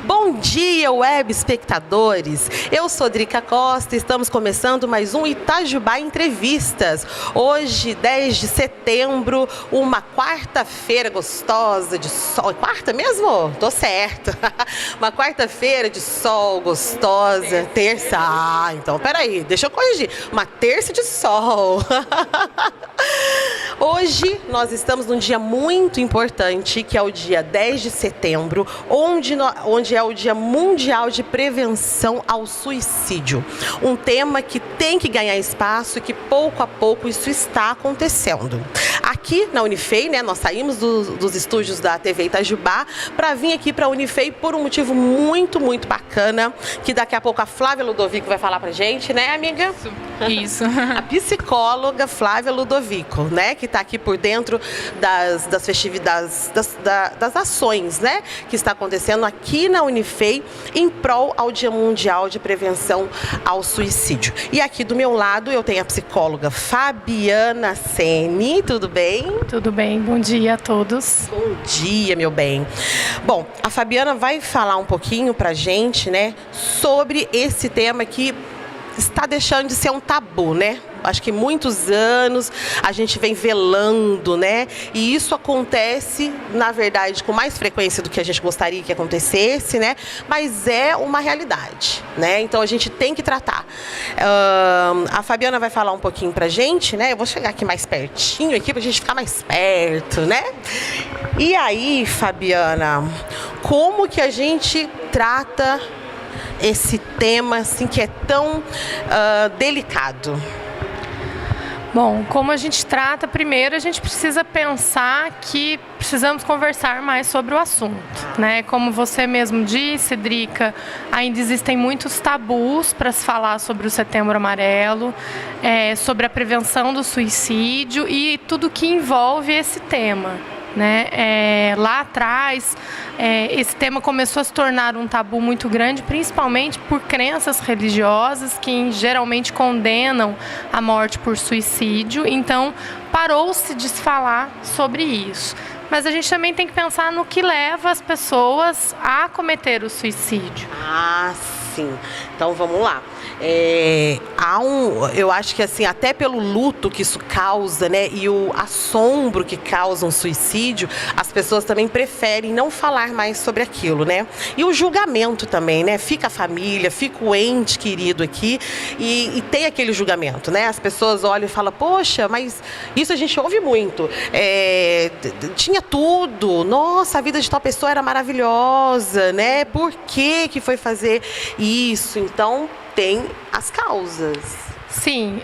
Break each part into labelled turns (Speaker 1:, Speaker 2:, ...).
Speaker 1: Bom dia, web espectadores! Eu sou Drica Costa e estamos começando mais um Itajubá Entrevistas. Hoje, 10 de setembro, uma quarta-feira gostosa de sol. Quarta mesmo? Tô certa. Uma quarta-feira de sol gostosa. Terça. Ah, então peraí, deixa eu corrigir. Uma terça de sol. Hoje nós estamos num dia muito importante, que é o dia 10 de setembro, onde é o Dia Mundial de Prevenção ao Suicídio. Um tema que tem que ganhar espaço e que pouco a pouco isso está acontecendo. Aqui na Unifei, né, nós saímos dos estúdios da TV Itajubá para vir aqui para a Unifei por um motivo muito bacana, que daqui a pouco a Flávia Ludovico vai falar pra gente, né, amiga?
Speaker 2: Isso.
Speaker 1: A psicóloga Flávia Ludovico, né, que está aqui por dentro das festividades, das ações, né, que está acontecendo aqui na Unifei em prol ao Dia Mundial de Prevenção ao Suicídio. E aqui do meu lado eu tenho a psicóloga Fabiana Seni. Tudo bem?
Speaker 2: Tudo bem, bom dia a todos.
Speaker 1: Bom dia, meu bem. Bom, a Fabiana vai falar um pouquinho pra gente, né, sobre esse tema que está deixando de ser um tabu, né? Acho que muitos anos a gente vem velando, né? E isso acontece, na verdade, com mais frequência do que a gente gostaria que acontecesse, né? Mas é uma realidade, né? Então a gente tem que tratar. A Fabiana vai falar um pouquinho pra gente, né? Eu vou chegar aqui mais pertinho aqui pra gente ficar mais perto, né? E aí, Fabiana, como que a gente trata esse tema assim que é tão delicado?
Speaker 2: Bom, como a gente trata, primeiro a gente precisa pensar que precisamos conversar mais sobre o assunto, né? Como você mesmo disse, Drica, ainda existem muitos tabus para se falar sobre o Setembro Amarelo, sobre a prevenção do suicídio e tudo que envolve esse tema. Né? Lá atrás, esse tema começou a se tornar um tabu muito grande, principalmente por crenças religiosas que geralmente condenam a morte por suicídio. Então, parou-se de se falar sobre isso. Mas a gente também tem que pensar no que leva as pessoas a cometer o suicídio.
Speaker 1: Ah, sim. Então, vamos lá. Eu acho que assim, até pelo luto que isso causa, né, e o assombro que causa um suicídio, as pessoas também preferem não falar mais sobre aquilo, né? E o julgamento também, né? Fica a família, fica o ente querido aqui e tem aquele julgamento, né? As pessoas olham e falam, poxa, mas isso a gente ouve muito. Tinha tudo, nossa, a vida de tal pessoa era maravilhosa, né? Por que foi fazer isso? Então, tem as causas.
Speaker 2: Sim,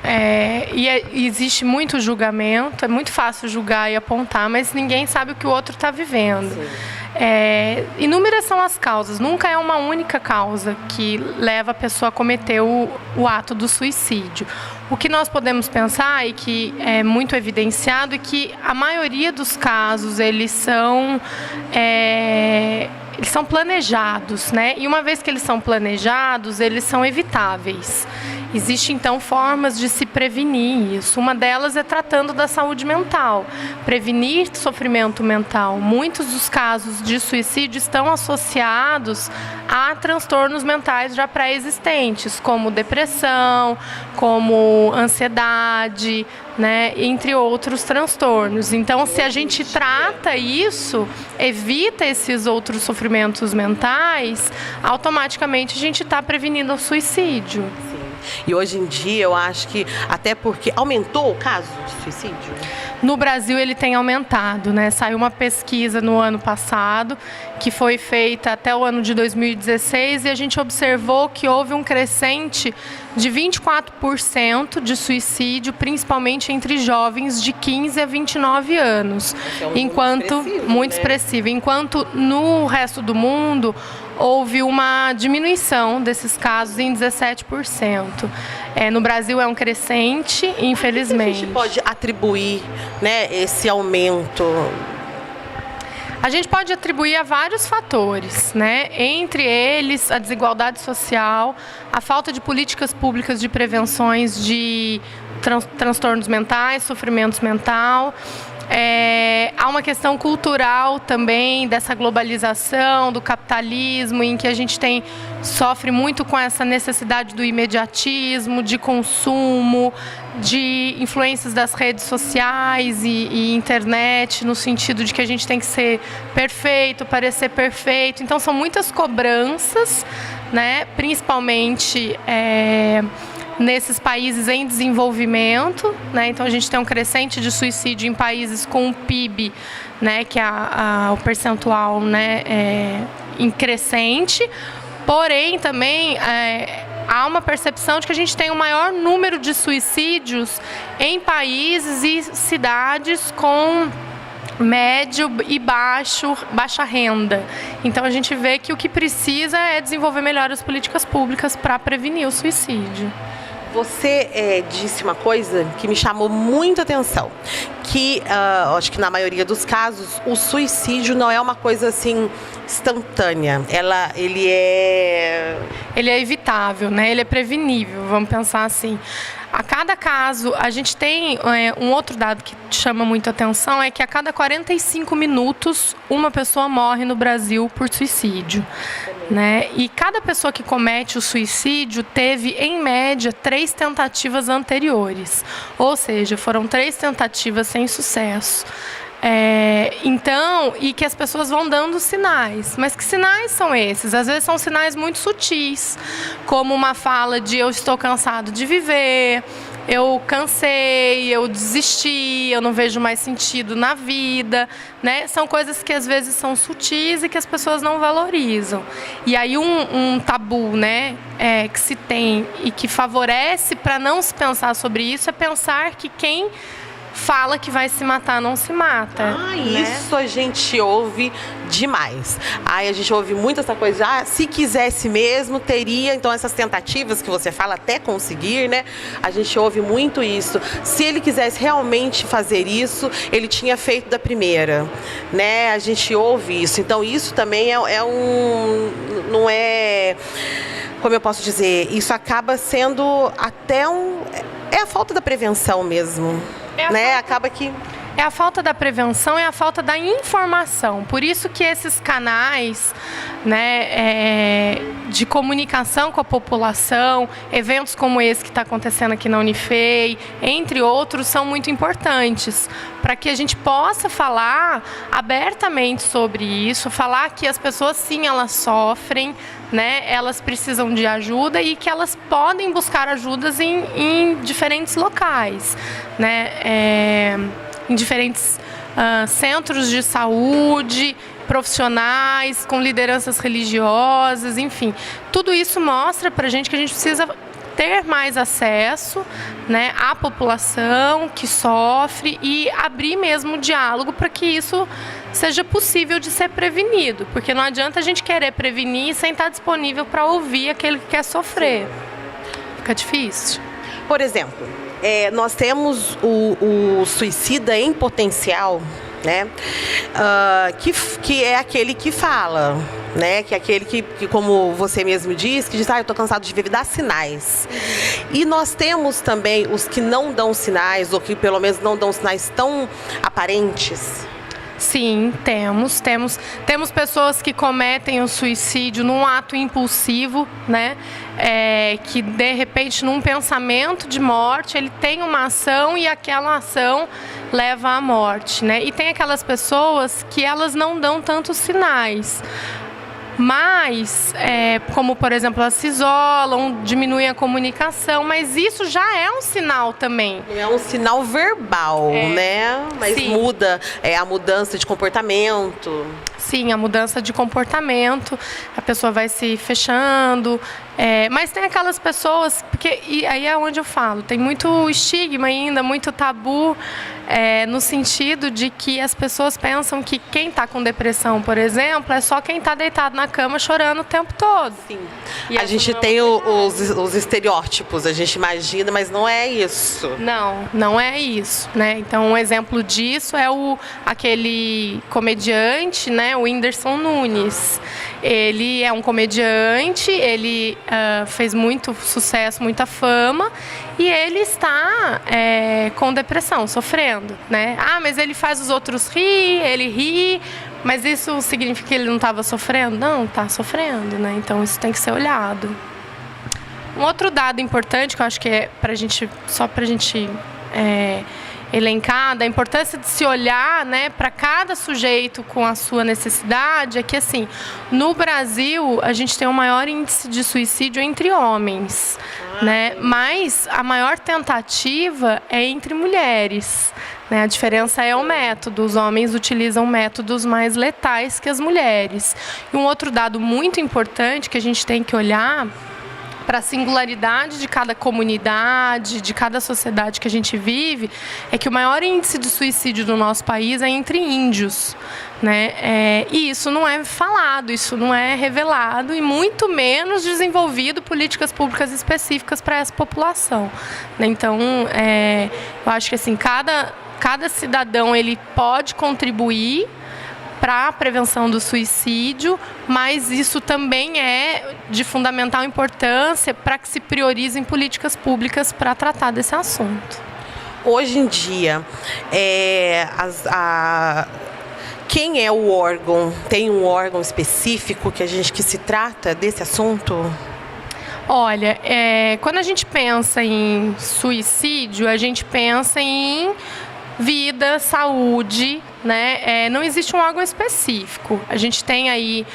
Speaker 2: existe muito julgamento, é muito fácil julgar e apontar, mas ninguém sabe o que o outro está vivendo. Inúmeras são as causas, nunca é uma única causa que leva a pessoa a cometer o ato do suicídio. O que nós podemos pensar e que é muito evidenciado é que a maioria dos casos eles são planejados, né? E uma vez que eles são planejados, eles são evitáveis. Existem, então, formas de se prevenir isso. Uma delas é tratando da saúde mental, prevenir sofrimento mental. Muitos dos casos de suicídio estão associados a transtornos mentais já pré-existentes, como depressão, como ansiedade, né, entre outros transtornos. Então, se a gente trata isso, evita esses outros sofrimentos mentais, automaticamente a gente está prevenindo o suicídio.
Speaker 1: E hoje em dia eu acho que até porque aumentou o caso de suicídio.
Speaker 2: No Brasil ele tem aumentado, né? Saiu uma pesquisa no ano passado que foi feita até o ano de 2016 e a gente observou que houve um crescente de 24% de suicídio, principalmente entre jovens de 15 a 29 anos. Muito expressivo, enquanto no resto do mundo houve uma diminuição desses casos em 17%. No Brasil é um crescente, infelizmente.
Speaker 1: A gente pode atribuir, né, esse aumento?
Speaker 2: A gente pode atribuir a vários fatores, né? Entre eles, a desigualdade social, a falta de políticas públicas de prevenções de transtornos mentais, sofrimento mental, Há uma questão cultural também dessa globalização, do capitalismo, em que a gente sofre muito com essa necessidade do imediatismo, de consumo, de influências das redes sociais e internet, no sentido de que a gente tem que ser perfeito, parecer perfeito. Então são muitas cobranças, né? Principalmente nesses países em desenvolvimento, né? Então a gente tem um crescente de suicídio em países com um PIB, né? Que é o percentual, né? Em crescente. Porém também há uma percepção de que a gente tem um maior número de suicídios em países e cidades com médio e baixa renda. Então a gente vê que o que precisa é desenvolver melhor as políticas públicas para prevenir o suicídio.
Speaker 1: Você disse uma coisa que me chamou muita atenção, que acho que na maioria dos casos o suicídio não é uma coisa assim instantânea. Ele é
Speaker 2: evitável, né? Ele é prevenível, vamos pensar assim. A cada caso, a gente tem um outro dado que chama muita atenção, é que a cada 45 minutos uma pessoa morre no Brasil por suicídio, né? E cada pessoa que comete o suicídio teve, em média, 3 tentativas anteriores. Ou seja, foram 3 tentativas sem sucesso. Então, e que as pessoas vão dando sinais. Mas que sinais são esses? Às vezes são sinais muito sutis, como uma fala de eu estou cansado de viver, eu cansei, eu desisti, eu não vejo mais sentido na vida, né? São coisas que às vezes são sutis e que as pessoas não valorizam. E aí um tabu, né, que se tem e que favorece para não se pensar sobre isso é pensar que quem fala que vai se matar, não se mata.
Speaker 1: Né? Isso a gente ouve demais. A gente ouve muito essa coisa, se quisesse mesmo, teria. Então essas tentativas que você fala até conseguir, né? A gente ouve muito isso. Se ele quisesse realmente fazer isso, ele tinha feito da primeira, né? A gente ouve isso. Então isso também não é, como eu posso dizer, isso acaba sendo até é a falta da prevenção mesmo. Né? Acaba que
Speaker 2: é a falta da prevenção, é a falta da informação. Por isso que esses canais, né, de comunicação com a população, eventos como esse que está acontecendo aqui na Unifei, entre outros, são muito importantes para que a gente possa falar abertamente sobre isso, falar que as pessoas, sim, elas sofrem, né, elas precisam de ajuda e que elas podem buscar ajudas em diferentes locais, né, em diferentes centros de saúde, profissionais, com lideranças religiosas, enfim. Tudo isso mostra para a gente que a gente precisa ter mais acesso, né, à população que sofre e abrir mesmo o diálogo para que isso seja possível de ser prevenido. Porque não adianta a gente querer prevenir sem estar disponível para ouvir aquele que quer sofrer. Fica difícil.
Speaker 1: Por exemplo, nós temos o suicida em potencial, né? Que é aquele que fala, né? Que é aquele que, como você mesmo diz, que diz, eu estou cansado de viver, dá sinais. E nós temos também os que não dão sinais, ou que pelo menos não dão sinais tão aparentes.
Speaker 2: Sim, temos pessoas que cometem o suicídio num ato impulsivo, né? Que de repente num pensamento de morte ele tem uma ação e aquela ação leva à morte, né? E tem aquelas pessoas que elas não dão tantos sinais. Mas, como por exemplo, elas se isolam, diminuem a comunicação, mas isso já é um sinal também.
Speaker 1: É um sinal verbal, né? Mas
Speaker 2: sim.
Speaker 1: Muda, a mudança de comportamento.
Speaker 2: Sim, a mudança de comportamento, a pessoa vai se fechando, mas tem aquelas pessoas, porque e aí é onde eu falo, tem muito estigma ainda, muito tabu, no sentido de que as pessoas pensam que quem está com depressão, por exemplo, é só quem está deitado na cama chorando o tempo todo.
Speaker 1: Sim. E a gente tem os estereótipos, a gente imagina, mas não é isso.
Speaker 2: Não é isso, né? Então um exemplo disso é aquele comediante, né? né? O Whindersson Nunes. Ele é um comediante, ele fez muito sucesso, muita fama, e ele está com depressão, sofrendo, né? Ah, mas ele faz os outros rir, ele ri, mas isso significa que ele não estava sofrendo? Não, está sofrendo, né? Então isso tem que ser olhado. Um outro dado importante que eu acho que é só para a gente elencar, da importância de se olhar, né, para cada sujeito com a sua necessidade, é que, assim, no Brasil, a gente tem o maior índice de suicídio entre homens, né, mas a maior tentativa é entre mulheres, né, a diferença é o método, os homens utilizam métodos mais letais que as mulheres. E um outro dado muito importante que a gente tem que olhar para a singularidade de cada comunidade, de cada sociedade que a gente vive, é que o maior índice de suicídio do nosso país é entre índios, né? E isso não é falado, isso não é revelado e muito menos desenvolvido políticas públicas específicas para essa população, né? Então, eu acho que assim, cada cidadão ele pode contribuir para a prevenção do suicídio, mas isso também é de fundamental importância para que se priorizem políticas públicas para tratar desse assunto.
Speaker 1: Hoje em dia, quem é o órgão? Tem um órgão específico que se trata desse assunto?
Speaker 2: Olha, quando a gente pensa em suicídio, a gente pensa em vida, saúde, né? Não existe um órgão específico. A gente tem aí,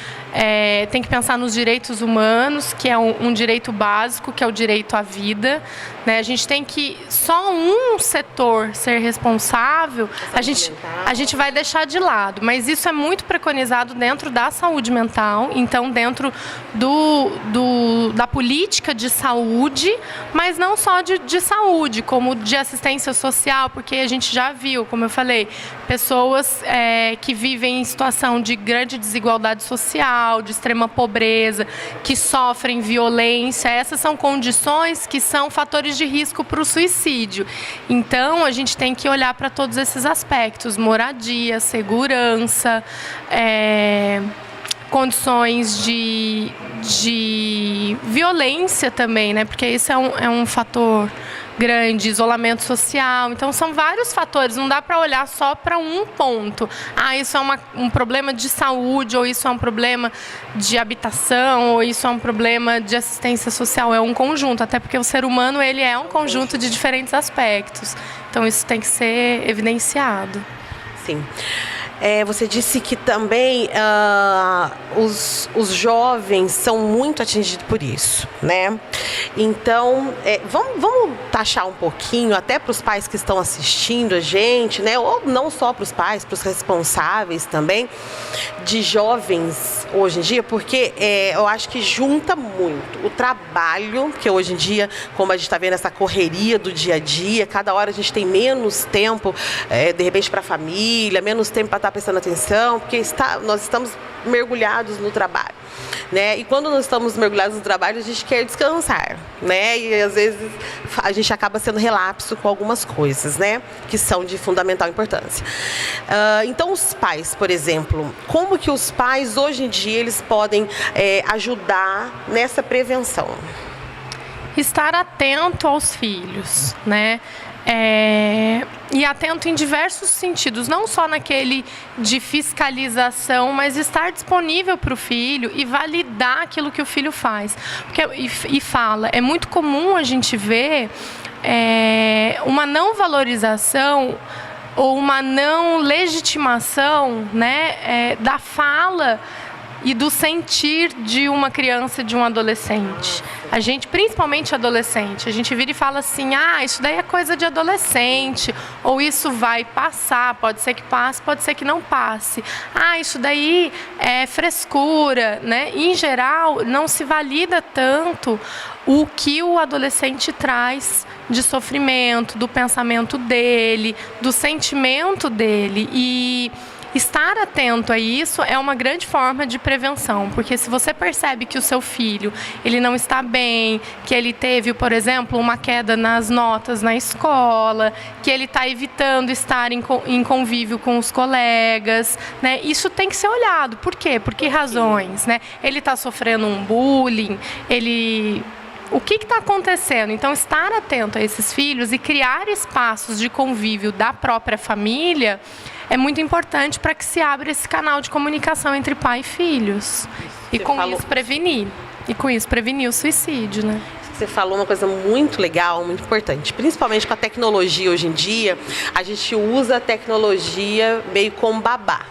Speaker 2: tem que pensar nos direitos humanos, que é um direito básico, que é o direito à vida, né? A gente tem que só um setor ser responsável, a gente vai deixar de lado, mas isso é muito preconizado dentro da saúde mental, então dentro da política de saúde, mas não só de saúde, como de assistência social, porque a gente já viu, como eu falei, pessoas que vivem em situação de grande desigualdade social, de extrema pobreza, que sofrem violência. Essas são condições que são fatores de risco para o suicídio. Então, a gente tem que olhar para todos esses aspectos: moradia, segurança, condições de violência também, né? Porque isso é um fator grande, isolamento social. Então, são vários fatores, não dá para olhar só para um ponto. Ah, isso é um problema de saúde, ou isso é um problema de habitação, ou isso é um problema de assistência social. É um conjunto, até porque o ser humano ele é um conjunto de diferentes aspectos. Então, isso tem que ser evidenciado.
Speaker 1: Sim. Você disse que também os jovens são muito atingidos por isso, né? Então, vamos taxar um pouquinho, até para os pais que estão assistindo a gente, né? Ou não só para os pais, para os responsáveis também, de jovens hoje em dia, porque eu acho que junta muito o trabalho, que hoje em dia, como a gente está vendo essa correria do dia a dia, cada hora a gente tem menos tempo, de repente, para a família, menos tempo para estar prestando atenção, porque nós estamos mergulhados no trabalho, né? E quando nós estamos mergulhados no trabalho, a gente quer descansar, né? E às vezes a gente acaba sendo relapso com algumas coisas, né? Que são de fundamental importância. Então, os pais, por exemplo, como que os pais hoje em dia eles podem ajudar nessa prevenção?
Speaker 2: Estar atento aos filhos, né? E atento em diversos sentidos, não só naquele de fiscalização, mas estar disponível para o filho e validar aquilo que o filho faz. E fala, é muito comum a gente ver uma não valorização ou uma não legitimação, né, da fala e do sentir de uma criança, de um adolescente. A gente, principalmente adolescente, a gente vira e fala assim: isso daí é coisa de adolescente, ou isso vai passar, pode ser que passe, pode ser que não passe. Isso daí é frescura, né? Em geral, não se valida tanto o que o adolescente traz de sofrimento, do pensamento dele, do sentimento dele. E estar atento a isso é uma grande forma de prevenção, porque se você percebe que o seu filho ele não está bem, que ele teve, por exemplo, uma queda nas notas na escola, que ele está evitando estar em convívio com os colegas, né? Isso tem que ser olhado. Por quê? Por que razões, né? Ele está sofrendo um bullying, o que está acontecendo? Então, estar atento a esses filhos e criar espaços de convívio da própria família é muito importante para que se abra esse canal de comunicação entre pai e filhos. E com isso prevenir. E com isso prevenir o suicídio, né?
Speaker 1: Você falou uma coisa muito legal, muito importante. Principalmente com a tecnologia hoje em dia, a gente usa a tecnologia meio como babá.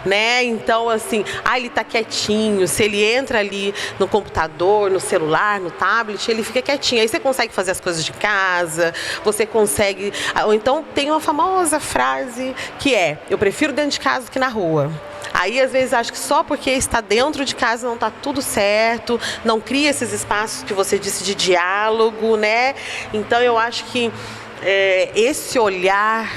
Speaker 1: Né? Então, assim, ele tá quietinho, se ele entra ali no computador, no celular, no tablet, ele fica quietinho. Aí você consegue fazer as coisas de casa, você consegue... Ou então tem uma famosa frase que é: eu prefiro dentro de casa do que na rua. Aí, às vezes, acho que só porque está dentro de casa não está tudo certo, não cria esses espaços que você disse de diálogo, né? Então, eu acho que esse olhar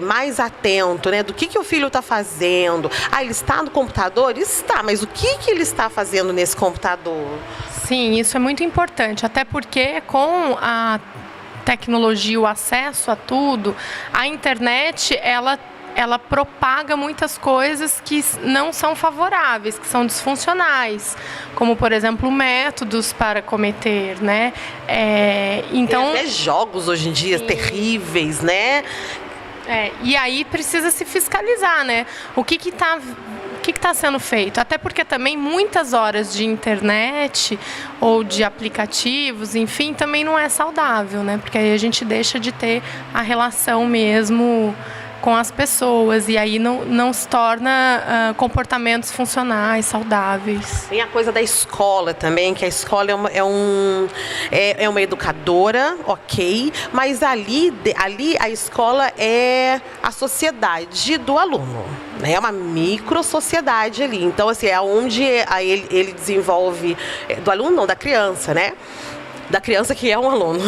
Speaker 1: mais atento, né, do que o filho está fazendo. Ele está no computador? Está, mas o que ele está fazendo nesse computador?
Speaker 2: Sim, isso é muito importante, até porque com a tecnologia, o acesso a tudo, a internet, ela propaga muitas coisas que não são favoráveis, que são disfuncionais, como, por exemplo, métodos para cometer, né? Então,
Speaker 1: tem até jogos hoje em dia terríveis, né?
Speaker 2: E aí precisa se fiscalizar, né? O que está sendo feito? Até porque também muitas horas de internet ou de aplicativos, enfim, também não é saudável, né? Porque aí a gente deixa de ter a relação mesmo com as pessoas, e aí não se torna comportamentos funcionais, saudáveis.
Speaker 1: Tem a coisa da escola também, que a escola é uma educadora, ok, mas ali a escola é a sociedade do aluno, né? É uma micro-sociedade ali. Então, assim, é onde ele desenvolve, do aluno não, da criança, né? Da criança que é um aluno.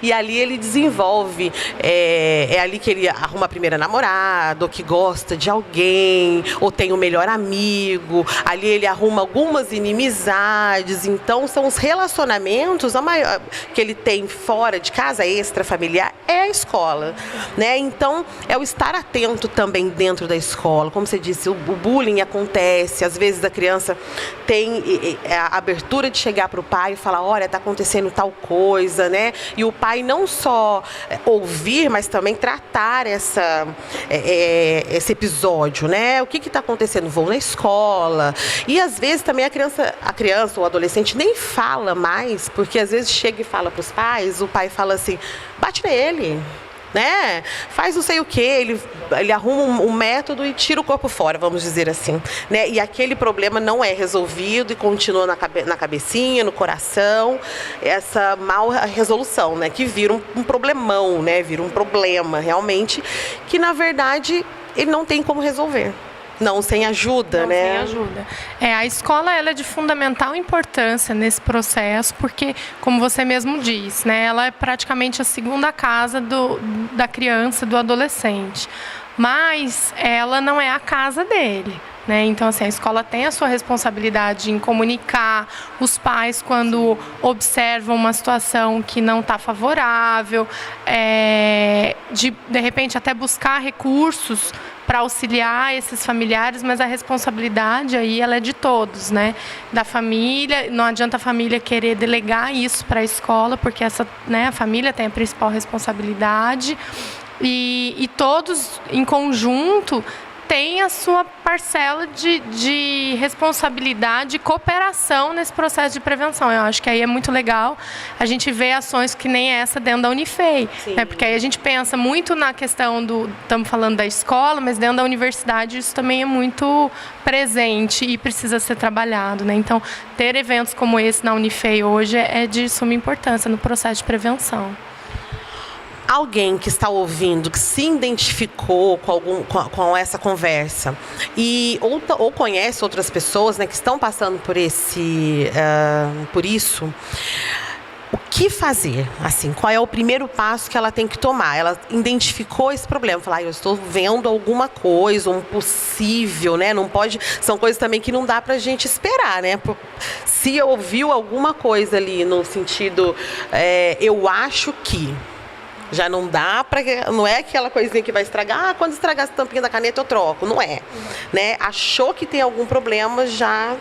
Speaker 1: E ali ele desenvolve, é ali que ele arruma a primeira namorada, ou que gosta de alguém, ou tem o melhor amigo, ali ele arruma algumas inimizades. Então são os relacionamentos que ele tem fora de casa, extrafamiliar, é a escola, né? Então é o estar atento também dentro da escola. Como você disse, o bullying acontece, às vezes a criança tem a abertura de chegar para o pai e falar: olha, está acontecendo tal coisa, né? E o pai não só ouvir, mas também tratar esse episódio, né? O que está acontecendo? Vou na escola. E às vezes também a criança ou o adolescente nem fala mais, porque às vezes chega e fala para os pais, o pai fala assim: bate nele, né? Faz não sei o que, ele arruma um método e tira o corpo fora, vamos dizer assim, né? E aquele problema não é resolvido e continua na cabecinha, no coração, essa mal resolução, né? Que vira um problemão, né? Vira um problema realmente, que na verdade ele não tem como resolver. Não sem ajuda, né?
Speaker 2: Sem ajuda. A escola ela é de fundamental importância nesse processo, porque, como você mesmo diz, né, ela é praticamente a segunda casa da criança, do adolescente. Mas ela não é a casa dele, né? Então, assim, a escola tem a sua responsabilidade em comunicar os pais quando observam uma situação que não está favorável, de repente até buscar recursos para auxiliar esses familiares, mas a responsabilidade aí ela é de todos, né? Da família. Não adianta a família querer delegar isso para a escola, porque a família tem a principal responsabilidade, e todos em conjunto tem a sua parcela de responsabilidade e cooperação nesse processo de prevenção. Eu acho que aí é muito legal a gente ver ações que nem essa dentro da Unifei, né? Porque aí a gente pensa muito na questão estamos falando da escola, mas dentro da universidade isso também é muito presente e precisa ser trabalhado, né? Então, ter eventos como esse na Unifei hoje é de suma importância no processo de prevenção.
Speaker 1: Alguém que está ouvindo, que se identificou com essa conversa ou conhece outras pessoas, né, que estão passando por isso, O que fazer? Assim, qual é o primeiro passo que ela tem que tomar? Ela identificou esse problema, falar, eu estou vendo alguma coisa, um possível, né? Não pode, são coisas também que não dá pra gente esperar, né? Se ouviu alguma coisa ali no sentido, eu acho que já não dá para, não é aquela coisinha que vai estragar, quando estragar essa tampinha da caneta eu troco, não é, né? Achou que tem algum problema, já...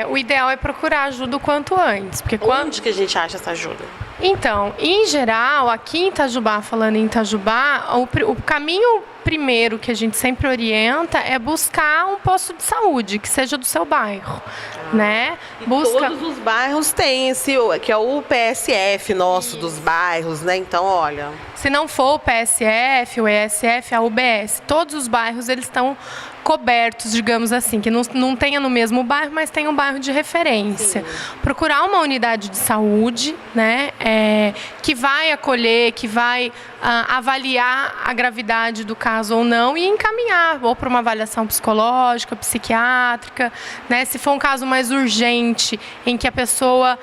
Speaker 2: O ideal é procurar ajuda o quanto antes. Porque
Speaker 1: Onde que a gente acha essa ajuda?
Speaker 2: Então, em geral, aqui em Itajubá, falando em Itajubá, o caminho primeiro que a gente sempre orienta é buscar um posto de saúde, que seja do seu bairro, né?
Speaker 1: Todos os bairros têm esse, que é o PSF nosso dos bairros, né? Então, olha...
Speaker 2: Se não for o PSF, o ESF, a UBS, todos os bairros eles estão cobertos, digamos assim, que não tenha no mesmo bairro, mas tenha um bairro de referência. Sim. Procurar uma unidade de saúde, né, que vai acolher, que vai avaliar a gravidade do caso ou não e encaminhar ou para uma avaliação psicológica, psiquiátrica, né, se for um caso mais urgente, em que a pessoa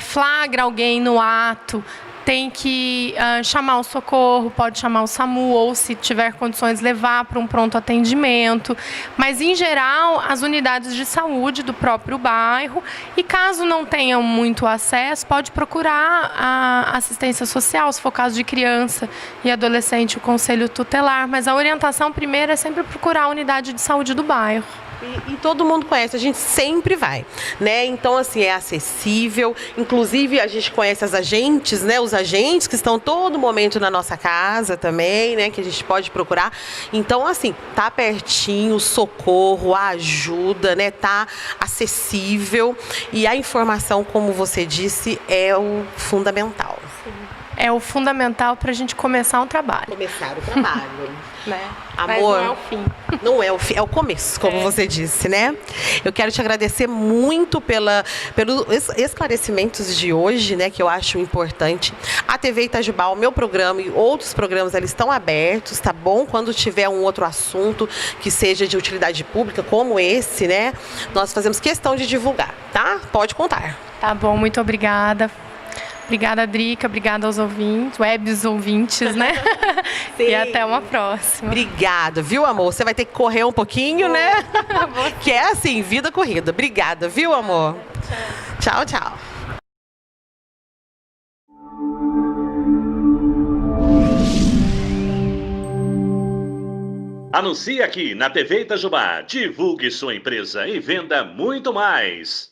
Speaker 2: flagra alguém no ato, tem que chamar o socorro, pode chamar o SAMU ou, se tiver condições, levar para um pronto atendimento. Mas, em geral, as unidades de saúde do próprio bairro. E caso não tenham muito acesso, pode procurar a assistência social, se for caso de criança e adolescente, o conselho tutelar. Mas a orientação primeira é sempre procurar a unidade de saúde do bairro.
Speaker 1: E todo mundo conhece, a gente sempre vai, né? Então, assim, é acessível. Inclusive, a gente conhece as agentes, né? Os agentes que estão todo momento na nossa casa também, né? Que a gente pode procurar. Então, assim, tá pertinho, o socorro, a ajuda, né? Tá acessível. E a informação, como você disse, é o fundamental.
Speaker 2: Sim. É o fundamental para a gente começar um trabalho.
Speaker 1: Começar o trabalho.
Speaker 2: Né?
Speaker 1: Amor,
Speaker 2: mas não é o fim.
Speaker 1: Não é o fim, é o começo, como você disse, né? Eu quero te agradecer muito pelos esclarecimentos de hoje, né? Que eu acho importante. A TV Itajubá, o meu programa e outros programas, eles estão abertos, tá bom? Quando tiver um outro assunto que seja de utilidade pública, como esse, né? Nós fazemos questão de divulgar, tá? Pode contar.
Speaker 2: Tá bom, muito obrigada. Obrigada, Drica. Obrigada aos ouvintes, webs ouvintes, né? E até uma próxima.
Speaker 1: Obrigada, viu, amor? Você vai ter que correr um pouquinho, né? Que é assim, vida corrida. Obrigada, viu, amor? Tchau, tchau.
Speaker 3: Anuncie aqui na TV Itajubá. Divulgue sua empresa e venda muito mais.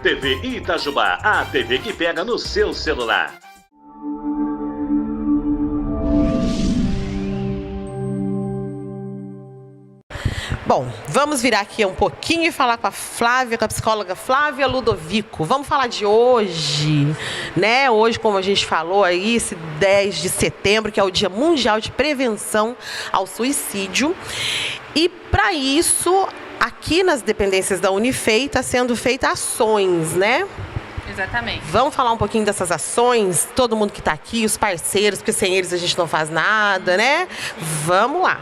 Speaker 3: TV Itajubá, a TV que pega no seu celular.
Speaker 1: Bom, vamos virar aqui um pouquinho e falar com a Flávia, com a psicóloga Flávia Ludovico. Vamos falar de hoje, né? Hoje, como a gente falou aí, esse 10 de setembro, que é o Dia Mundial de Prevenção ao Suicídio. E para isso, aqui nas dependências da Unifei, está sendo feitas ações, né?
Speaker 4: Exatamente.
Speaker 1: Vamos falar um pouquinho dessas ações? Todo mundo que está aqui, os parceiros, porque sem eles a gente não faz nada, né? Vamos lá.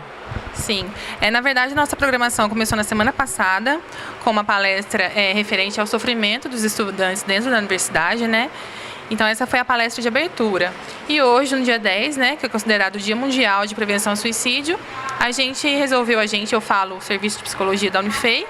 Speaker 4: Sim. Na verdade, nossa programação começou na semana passada com uma palestra referente ao sofrimento dos estudantes dentro da universidade, né? Então, essa foi a palestra de abertura. E hoje, no dia 10, né, que é considerado o Dia Mundial de Prevenção ao Suicídio, eu falo o Serviço de Psicologia da Unifei,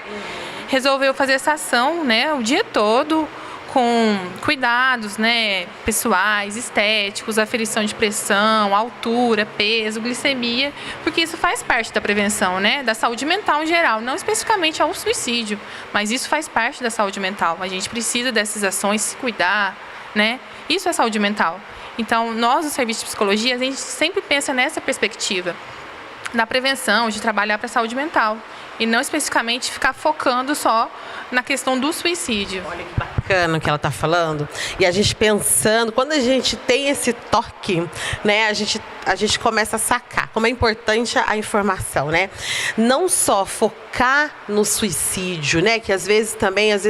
Speaker 4: resolveu fazer essa ação, né, o dia todo, com cuidados, né, pessoais, estéticos, aferição de pressão, altura, peso, glicemia, porque isso faz parte da prevenção, né, da saúde mental em geral, não especificamente ao suicídio, mas isso faz parte da saúde mental. A gente precisa dessas ações, se cuidar, né? Isso é saúde mental. Então, nós, no Serviço de Psicologia, a gente sempre pensa nessa perspectiva, na prevenção, de trabalhar para a saúde mental, e não especificamente ficar focando só na questão do suicídio.
Speaker 1: Olha que bacana o que ela está falando. E a gente pensando, quando a gente tem esse toque, né, a gente começa a sacar como é importante a informação, né? Não só focar no suicídio, né? Que às vezes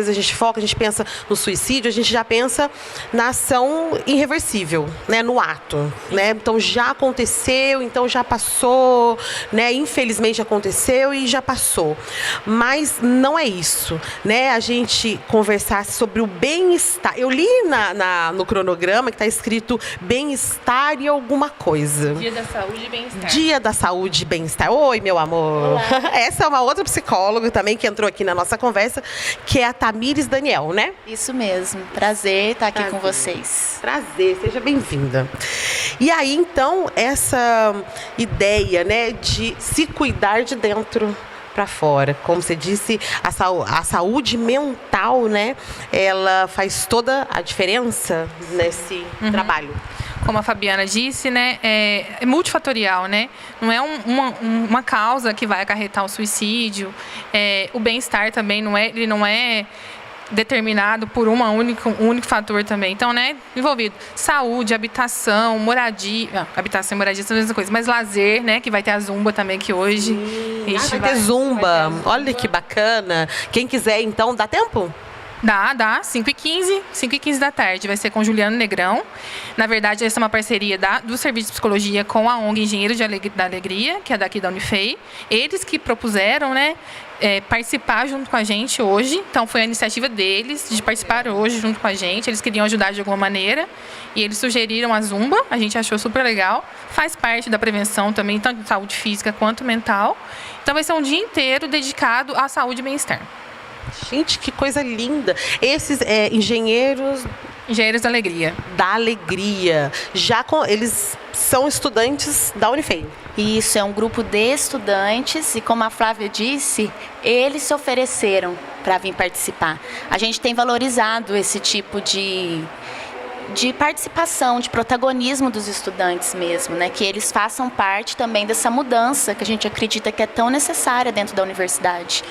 Speaker 1: a gente foca, a gente pensa no suicídio, a gente já pensa na ação irreversível, né? No ato, né? Então já aconteceu, então já passou, né? Infelizmente aconteceu e já passou. Mas não é isso, né? A gente conversar sobre o bem-estar. Eu li no cronograma que está escrito bem-estar e alguma coisa.
Speaker 4: Dia da Saúde e Bem-Estar.
Speaker 1: Dia da Saúde e Bem-Estar. Oi, meu amor.
Speaker 4: Olá.
Speaker 1: Essa é uma outra psicóloga também que entrou aqui na nossa conversa, que é a Tamires Daniel, né?
Speaker 5: Isso mesmo. Prazer estar aqui com vocês.
Speaker 1: Prazer, seja bem-vinda. E aí, então, essa ideia, né, de se cuidar de dentro para fora. Como você disse, a saúde mental, né, ela faz toda a diferença nesse trabalho.
Speaker 4: Como a Fabiana disse, né, é multifatorial, né? Não é uma causa que vai acarretar o suicídio. O bem-estar também ele não é determinado por um único fator também. Então, né, envolvido saúde, habitação, moradia. Habitação e moradia são a mesma coisa, mas lazer, né, que vai ter a Zumba também, que hoje
Speaker 1: Vai ter Zumba. Olha que bacana. Quem quiser, então, dá tempo?
Speaker 4: Dá, 5h15 da tarde, vai ser com Juliano Negrão. Na verdade, essa é uma parceria do Serviço de Psicologia com a ONG Engenheiros da Alegria, que é daqui da Unifei. Eles que propuseram, né, participar junto com a gente hoje. Então, foi a iniciativa deles de participar hoje junto com a gente. Eles queriam ajudar de alguma maneira e eles sugeriram a Zumba. A gente achou super legal. Faz parte da prevenção também, tanto de saúde física quanto mental. Então, vai ser um dia inteiro dedicado à saúde e bem-estar.
Speaker 1: Gente, que coisa linda. Esses Engenheiros
Speaker 4: da Alegria.
Speaker 1: Da Alegria. Eles são estudantes da Unifei.
Speaker 5: Isso, é um grupo de estudantes e, como a Flávia disse, eles se ofereceram para vir participar. A gente tem valorizado esse tipo de participação, de protagonismo dos estudantes mesmo, né? Que eles façam parte também dessa mudança que a gente acredita que é tão necessária dentro da universidade.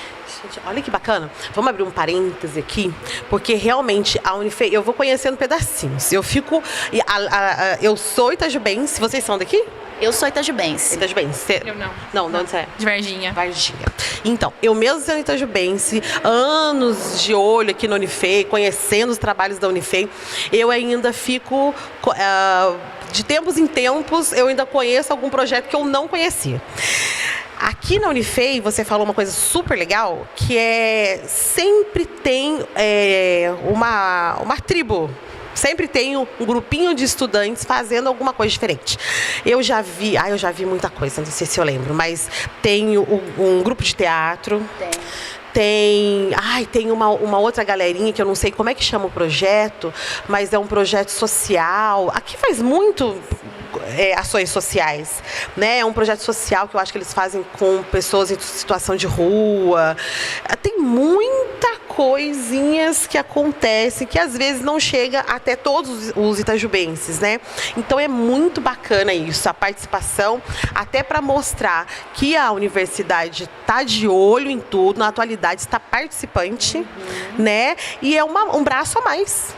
Speaker 1: Gente, olha que bacana. Vamos abrir um parêntese aqui, porque realmente a Unifei, eu vou conhecendo pedacinhos. Eu sou itajubense. Vocês são daqui?
Speaker 5: Eu sou itajubense.
Speaker 1: Itajubense.
Speaker 4: Eu não.
Speaker 1: Não, onde você é?
Speaker 4: De Varginha.
Speaker 1: Varginha. Então, eu mesmo sendo itajubense, anos de olho aqui na Unifei, conhecendo os trabalhos da Unifei, eu ainda fico, de tempos em tempos, eu ainda conheço algum projeto que eu não conhecia. Aqui na Unifei, você falou uma coisa super legal, que sempre tem uma tribo. Sempre tem um grupinho de estudantes fazendo alguma coisa diferente. Eu já vi muita coisa, não sei se eu lembro, mas tem um grupo de teatro. Tem uma outra galerinha que eu não sei como é que chama o projeto, mas é um projeto social. Aqui faz muito ações sociais, né? É um projeto social que eu acho que eles fazem com pessoas em situação de rua. Tem muita coisinhas que acontecem que às vezes não chega até todos os itajubenses, né? Então é muito bacana isso, a participação, até para mostrar que a universidade está de olho em tudo, na atualidade está participante, né? E é um braço a mais.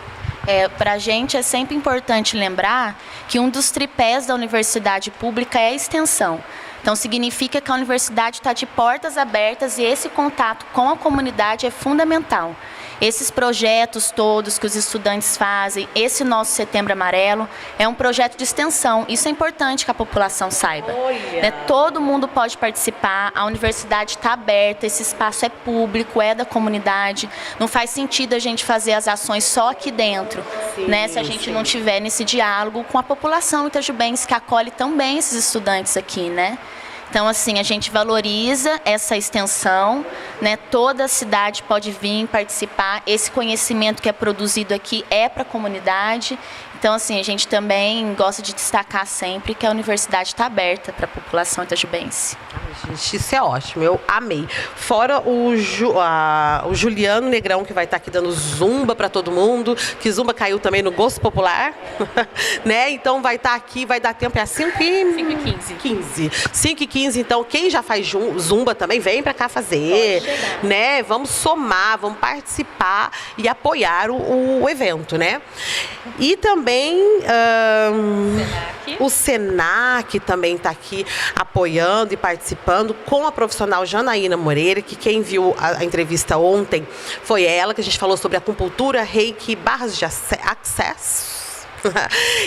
Speaker 5: Para a gente é sempre importante lembrar que um dos tripés da universidade pública é a extensão. Então, significa que a universidade está de portas abertas e esse contato com a comunidade é fundamental. esses projetos todos que os estudantes fazem, esse nosso Setembro Amarelo, é um projeto de extensão. Isso é importante que a população saiba. Né? Todo mundo pode participar, a universidade está aberta, esse espaço é público, é da comunidade. Não faz sentido a gente fazer as ações só aqui dentro, né? Se a gente não tiver nesse diálogo com a população itajubense, que acolhe também esses estudantes aqui, né? Então, assim, a gente valoriza essa extensão, né? Toda a cidade pode vir participar. Esse conhecimento que é produzido aqui é para a comunidade. Então, assim, a gente também gosta de destacar sempre que a universidade está aberta para a população itajubense.
Speaker 1: Gente, isso é ótimo, eu amei. Fora o Juliano Negrão, que vai estar aqui dando zumba para todo mundo, que zumba caiu também no gosto popular, né? Então vai estar aqui, vai dar tempo, é às 5h15. 5h15, então quem já faz zumba também, vem para cá fazer, né? Vamos somar, vamos participar e apoiar o evento, né? E também o Senac também está aqui apoiando e participando com a profissional Janaína Moreira, que quem viu a entrevista ontem foi ela, que a gente falou sobre acupuntura, reiki, barras de acesso.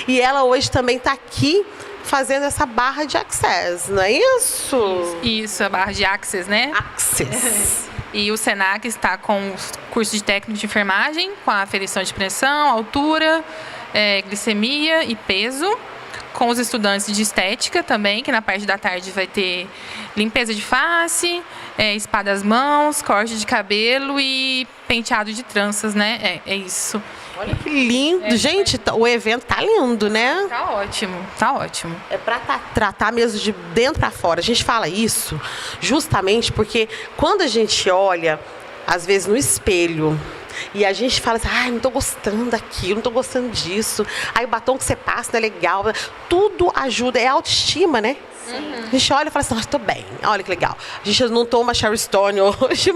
Speaker 1: E ela hoje também está aqui fazendo essa barra de access, não é isso?
Speaker 4: Isso, a barra de access, né?
Speaker 1: Access.
Speaker 4: E o Senac está com os cursos de técnico de enfermagem, com a aferição de pressão, altura, glicemia e peso, com os estudantes de estética também, que na parte da tarde vai ter limpeza de face, spa das mãos, corte de cabelo e penteado de tranças, né? É isso.
Speaker 1: Olha que lindo. Gente, o evento tá lindo, né?
Speaker 4: Tá ótimo, tá ótimo.
Speaker 1: É para tratar mesmo de dentro para fora. A gente fala isso justamente porque quando a gente olha, às vezes, no espelho, e a gente fala assim, ai, não tô gostando daquilo, não tô gostando disso. Aí o batom que você passa não é legal. Tudo ajuda, é autoestima, né? Sim. A gente olha e fala assim, tô bem, olha que legal. A gente não toma Sherry Stone hoje,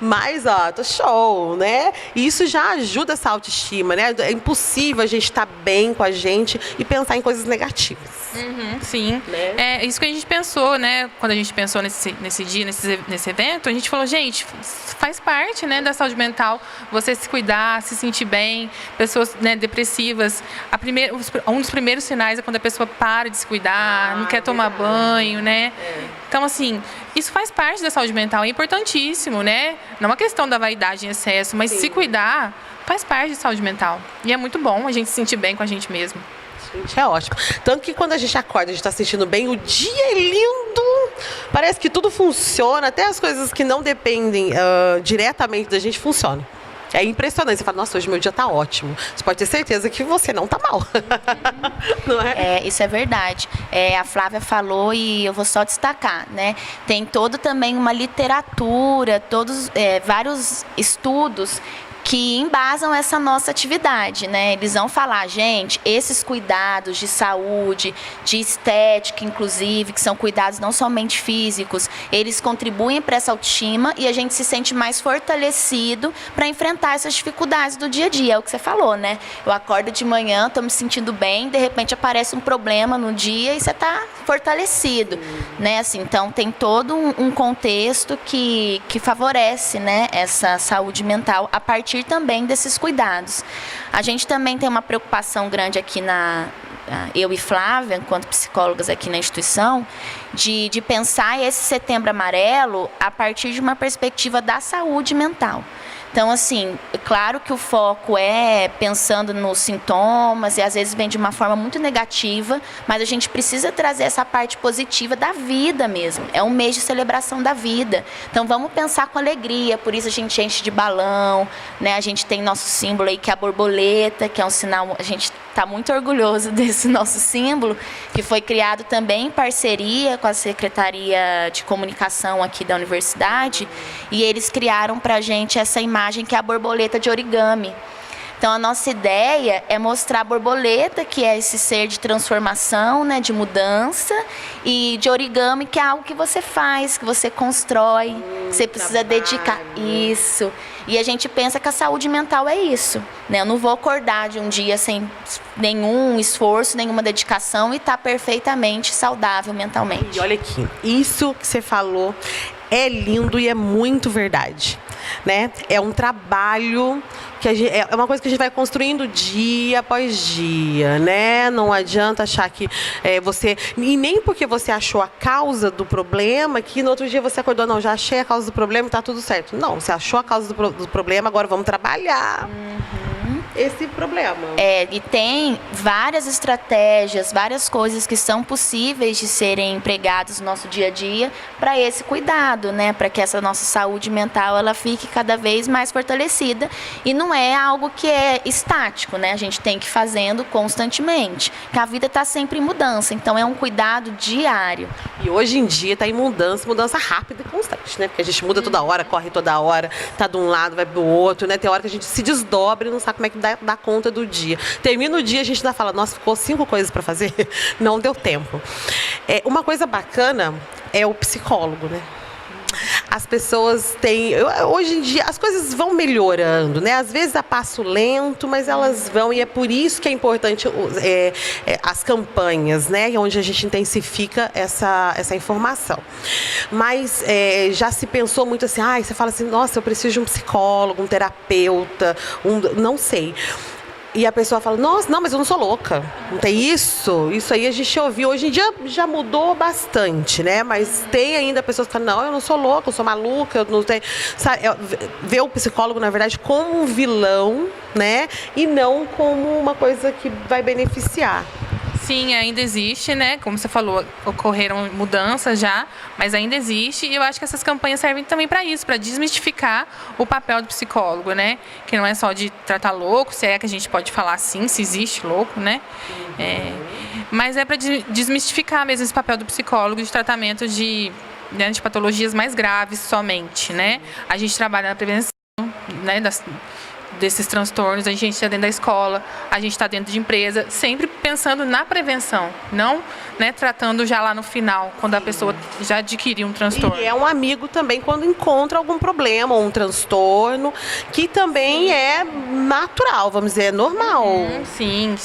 Speaker 1: mas ó, tô show, né? E isso já ajuda essa autoestima, né? É impossível a gente estar bem com a gente e pensar em coisas negativas.
Speaker 4: Sim, né? É isso que a gente pensou, né? Quando a gente pensou nesse dia, nesse evento, a gente falou, gente, faz parte, né, da saúde mental, você se cuidar, se sentir bem. Pessoas, né, depressivas, um dos primeiros sinais é quando a pessoa para de se cuidar, não quer tomar banho, né? Então, assim, isso faz parte da saúde mental, é importantíssimo, né? Não é uma questão da vaidade em excesso, mas se cuidar faz parte da saúde mental. E é muito bom a gente se sentir bem com a gente mesmo.
Speaker 1: Gente, é ótimo. Tanto que quando a gente acorda, a gente está se sentindo bem, o dia é lindo. Parece que tudo funciona, até as coisas que não dependem diretamente da gente funcionam. É impressionante. Você fala, nossa, hoje meu dia tá ótimo. Você pode ter certeza que você não tá mal. Não é?
Speaker 5: Isso é verdade. A Flávia falou e eu vou só destacar, né? Tem também uma literatura, vários estudos que embasam essa nossa atividade, né? Eles vão falar, gente, esses cuidados de saúde, de estética, inclusive, que são cuidados não somente físicos, eles contribuem para essa autoestima e a gente se sente mais fortalecido para enfrentar essas dificuldades do dia a dia. É o que você falou, né? Eu acordo de manhã, estou me sentindo bem, de repente aparece um problema no dia e você está fortalecido, né? Assim, então, tem todo um contexto que favorece, né, essa saúde mental a partir também desses cuidados. A gente também tem uma preocupação grande aqui eu e Flávia, enquanto psicólogas aqui na instituição, de pensar esse Setembro Amarelo a partir de uma perspectiva da saúde mental. Então, assim, é claro que o foco é pensando nos sintomas e às vezes vem de uma forma muito negativa, mas a gente precisa trazer essa parte positiva da vida mesmo. É um mês de celebração da vida. Então, vamos pensar com alegria, por isso a gente enche de balão, né? A gente tem nosso símbolo aí, que é a borboleta, que é um sinal, a gente está muito orgulhoso desse nosso símbolo, que foi criado também em parceria com a Secretaria de Comunicação aqui da universidade, e eles criaram para a gente essa imagem que é a borboleta de origami. Então, a nossa ideia é mostrar a borboleta, que é esse ser de transformação, né, de mudança, e de origami, que é algo que você faz, que você constrói, que você precisa dedicar. Isso. E a gente pensa que a saúde mental é isso, né? Eu não vou acordar de um dia sem nenhum esforço, nenhuma dedicação e estar perfeitamente saudável mentalmente.
Speaker 1: E olha aqui, isso que você falou é lindo e é muito verdade, né? É um trabalho que é uma coisa que a gente vai construindo dia após dia, né? Não adianta achar que você... E nem porque você achou a causa do problema, que no outro dia você acordou, não, já achei a causa do problema e tá tudo certo. Não, você achou a causa do problema, agora vamos trabalhar esse problema.
Speaker 5: E tem várias estratégias, várias coisas que são possíveis de serem empregadas no nosso dia a dia para esse cuidado, né? Para que essa nossa saúde mental ela fique cada vez mais fortalecida. E não é algo que é estático, né? A gente tem que ir fazendo constantemente. Porque a vida está sempre em mudança, então é um cuidado diário.
Speaker 1: E hoje em dia está em mudança rápida e constante, né? Porque a gente muda toda hora, corre toda hora, tá de um lado, vai pro outro, né? Tem hora que a gente se desdobra e não sabe como é que dá conta do dia. Termina o dia, a gente ainda fala, nossa, ficou 5 coisas para fazer, não deu tempo. Uma coisa bacana é o psicólogo, né? As pessoas têm... Hoje em dia, as coisas vão melhorando, né? Às vezes a passo lento, mas elas vão, e é por isso que é importante as campanhas, né? Onde a gente intensifica essa informação. Mas já se pensou muito assim, você fala assim, nossa, eu preciso de um psicólogo, um terapeuta, não sei. E a pessoa fala, nossa, não, mas eu não sou louca, não tem isso? Isso aí a gente ouviu. Hoje em dia já mudou bastante, né? Mas tem ainda pessoas que falam, não, eu não sou louca, eu sou maluca, eu não tenho... Sabe, vê o psicólogo, na verdade, como um vilão, né? E não como uma coisa que vai beneficiar.
Speaker 4: Sim, ainda existe, né? Como você falou, ocorreram mudanças já, mas ainda existe. E eu acho que essas campanhas servem também para isso, para desmistificar o papel do psicólogo, né? Que não é só de tratar louco, se é que a gente pode falar assim, se existe louco, né? Mas é para desmistificar mesmo esse papel do psicólogo de tratamento de patologias mais graves somente, né? A gente trabalha na prevenção, né, desses transtornos, a gente está dentro da escola, a gente está dentro de empresa, sempre pensando na prevenção, não, né, tratando já lá no final, quando a pessoa já adquiriu um transtorno.
Speaker 1: E é um amigo também quando encontra algum problema ou um transtorno, que também é natural, vamos dizer, é normal.
Speaker 4: Sim.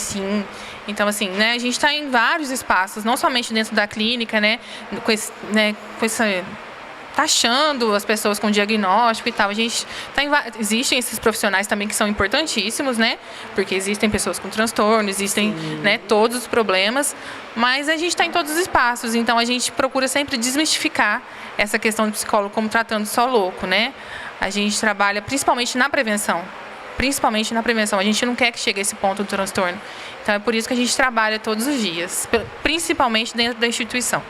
Speaker 4: Então, assim, né, a gente está em vários espaços, não somente dentro da clínica, né, com essa taxando as pessoas com diagnóstico e tal. A gente existem esses profissionais também que são importantíssimos, né? Porque existem pessoas com transtorno, existem, né, todos os problemas, mas a gente está em todos os espaços, então a gente procura sempre desmistificar essa questão do psicólogo como tratando só louco, né? A gente trabalha principalmente na prevenção. A gente não quer que chegue a esse ponto do transtorno. Então é por isso que a gente trabalha todos os dias, principalmente dentro da instituição.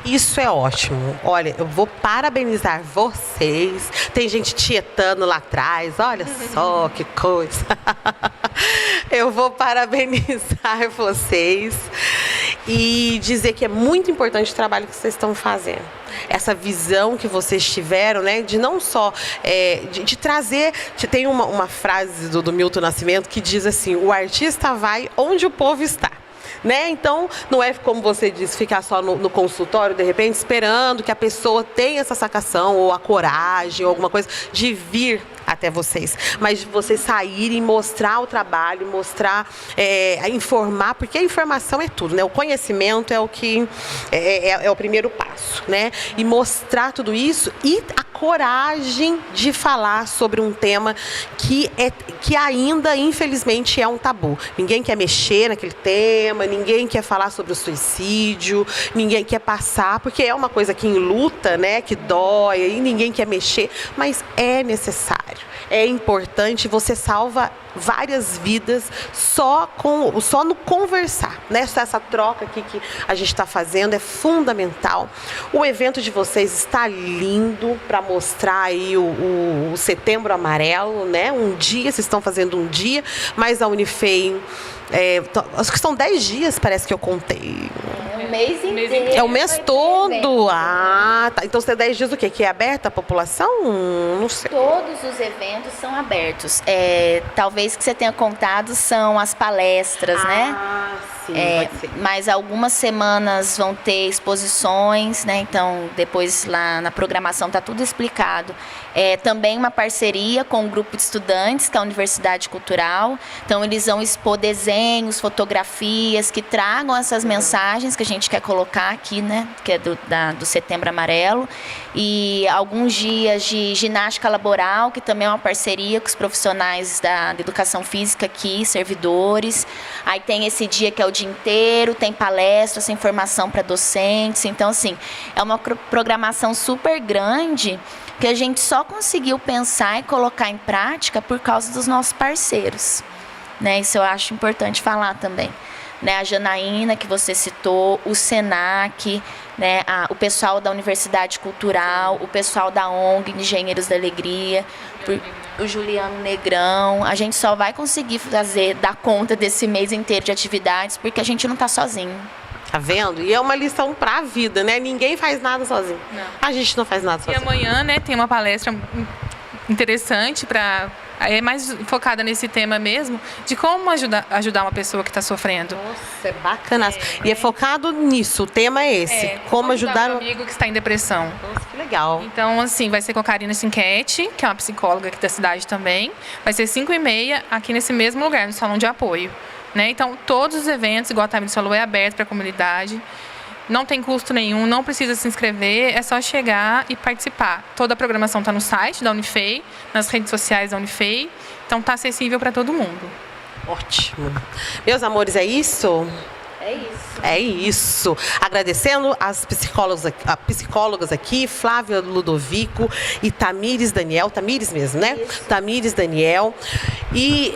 Speaker 1: Isso é ótimo. Olha, eu vou parabenizar vocês. Tem gente tietando lá atrás. Olha só que coisa. Eu vou parabenizar vocês e dizer que é muito importante o trabalho que vocês estão fazendo. Essa visão que vocês tiveram, né, de não só de trazer... Tem uma frase do Milton Nascimento que diz assim, o artista vai onde o povo está. Né? Então, não é como você disse, ficar só no consultório, de repente, esperando que a pessoa tenha essa sacação, ou a coragem, ou alguma coisa, de vir até vocês. Mas de vocês saírem, mostrar o trabalho, mostrar, informar, porque a informação é tudo, né? O conhecimento é o que é o primeiro passo, né? E mostrar tudo isso e a coragem de falar sobre um tema que ainda, infelizmente, é um tabu. Ninguém quer mexer naquele tema, ninguém quer falar sobre o suicídio, ninguém quer passar, porque é uma coisa que enluta, né? Que dói, e ninguém quer mexer, mas é necessário. É importante, você salva várias vidas só no conversar, né? Essa troca aqui que a gente está fazendo é fundamental. O evento de vocês está lindo para mostrar aí o Setembro Amarelo, né? Um dia, vocês estão fazendo um dia, mas a Unifem, acho que são 10 dias, parece que eu contei.
Speaker 5: É o mês inteiro.
Speaker 1: É o mês todo. Ah, tá. Então, você é 10 dias o quê? Que é aberta à população? Não sei.
Speaker 5: Todos os eventos são abertos. Talvez que você tenha contado são as palestras, né?
Speaker 1: Ah, Sim, pode ser.
Speaker 5: Mas algumas semanas vão ter exposições, né? Então, depois lá na programação está tudo explicado. Também uma parceria com um grupo de estudantes, que é a Universidade Cultural. Então, eles vão expor desenhos, fotografias que tragam essas mensagens que a gente quer colocar aqui, né? Que é do Setembro Amarelo. E alguns dias de ginástica laboral, que também é uma parceria com os profissionais da educação física aqui, servidores. Aí tem esse dia que é o dia inteiro, tem palestras, tem formação para docentes. Então, assim, é uma programação super grande que a gente só conseguiu pensar e colocar em prática por causa dos nossos parceiros, né? Isso eu acho importante falar também. Né? A Janaína, que você citou, o SENAC, né? O pessoal da Universidade Cultural, o pessoal da ONG Engenheiros da Alegria, o Juliano Negrão. A gente só vai conseguir dar conta desse mês inteiro de atividades porque a gente não está sozinho.
Speaker 1: Tá vendo? E é uma lição para a vida, né? Ninguém faz nada sozinho.
Speaker 4: Não.
Speaker 1: A gente não faz nada sozinho.
Speaker 4: E amanhã, né, tem uma palestra interessante é mais focada nesse tema mesmo, de como ajudar uma pessoa que está sofrendo.
Speaker 1: Nossa, é bacana. E é focado nisso, o tema é esse. Como ajudar
Speaker 4: um amigo que está em depressão.
Speaker 1: Nossa, que legal.
Speaker 4: Então, assim, vai ser com a Karina Sinquete, que é uma psicóloga aqui da cidade também. Vai ser 5h30 aqui nesse mesmo lugar, no Salão de Apoio. Né? Então, todos os eventos, igual a Tamiris falou, é aberto para a comunidade. Não tem custo nenhum, não precisa se inscrever, é só chegar e participar. Toda a programação está no site da Unifei, nas redes sociais da Unifei, então está acessível para todo mundo.
Speaker 1: Ótimo. Meus amores, é isso?
Speaker 5: É isso.
Speaker 1: É isso. Agradecendo as psicólogas aqui, Flávia Ludovico e Tamires Daniel. Tamires mesmo, né? Isso. Tamires Daniel. E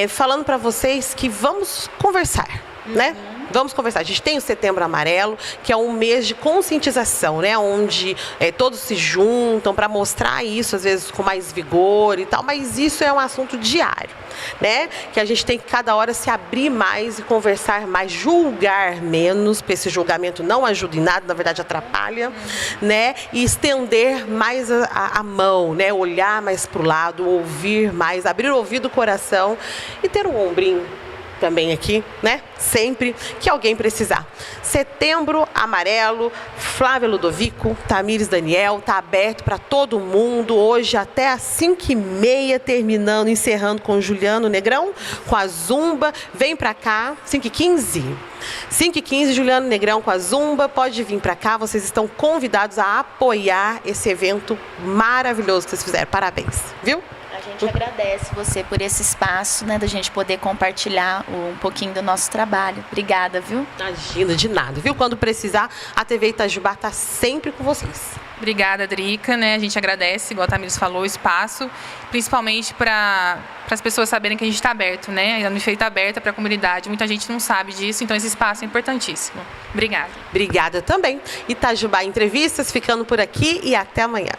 Speaker 1: falando para vocês que vamos conversar, né? Vamos conversar. A gente tem o Setembro Amarelo, que é um mês de conscientização, né? Onde todos se juntam para mostrar isso, às vezes com mais vigor e tal, mas isso é um assunto diário, né? Que a gente tem que cada hora se abrir mais e conversar mais, julgar menos, porque esse julgamento não ajuda em nada, na verdade atrapalha, né? E estender mais a mão, né? Olhar mais para o lado, ouvir mais, abrir o ouvido, o coração e ter um ombrinho também aqui, né? Sempre que alguém precisar. Setembro Amarelo, Flávia Ludovico, Tamires Daniel, tá aberto para todo mundo hoje até às 5h30, encerrando com Juliano Negrão, com a Zumba. Vem para cá, 5h15. 5h15, Juliano Negrão com a Zumba. Pode vir para cá, vocês estão convidados a apoiar esse evento maravilhoso que vocês fizeram. Parabéns, viu?
Speaker 5: A gente agradece você por esse espaço, né, da gente poder compartilhar um pouquinho do nosso trabalho. Obrigada, viu?
Speaker 1: Imagina, de nada, viu? Quando precisar, a TV Itajubá está sempre com vocês.
Speaker 4: Obrigada, Drica, né? A gente agradece, igual a Tamires falou, o espaço, principalmente para as pessoas saberem que a gente está aberto, né? A Unifei está aberta para a comunidade, muita gente não sabe disso, então esse espaço é importantíssimo. Obrigada.
Speaker 1: Obrigada também. Itajubá Entrevistas, ficando por aqui e até amanhã.